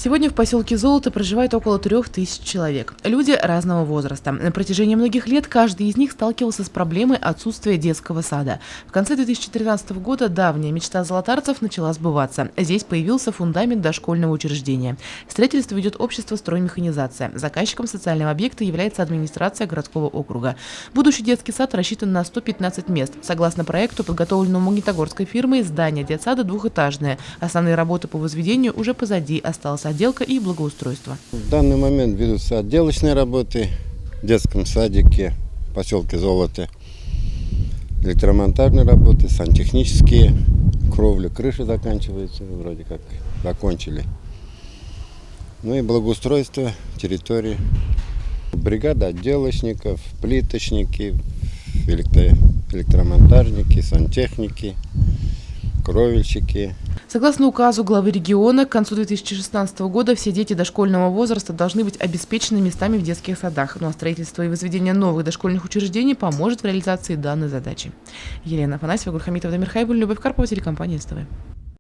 Сегодня в поселке Золото проживает около 3000 человек. Люди разного возраста. На протяжении многих лет каждый из них сталкивался с проблемой отсутствия детского сада. В конце 2013 года давняя мечта золотарцев начала сбываться. Здесь появился фундамент дошкольного учреждения. Строительство ведет общество «Строймеханизация». Заказчиком социального объекта является администрация городского округа. Будущий детский сад рассчитан на 115 мест. Согласно проекту, подготовленному магнитогорской фирмой, здание детсада двухэтажное. Основные работы по возведению уже позади, осталось отделка и благоустройство. В данный момент ведутся отделочные работы в детском садике, в поселке Золото, электромонтажные работы, сантехнические, кровля, крыша заканчивается, вроде как закончили. Ну и благоустройство территории. Бригада отделочников, плиточники, электромонтажники, сантехники, кровельщики. Согласно указу главы региона, к концу 2016 года все дети дошкольного возраста должны быть обеспечены местами в детских садах. Ну а строительство и возведение новых дошкольных учреждений поможет в реализации данной задачи. Елена Афанасьева, Гурхамитова, Дамир Хайбуль, Любовь Карпова, телекомпания СТВ.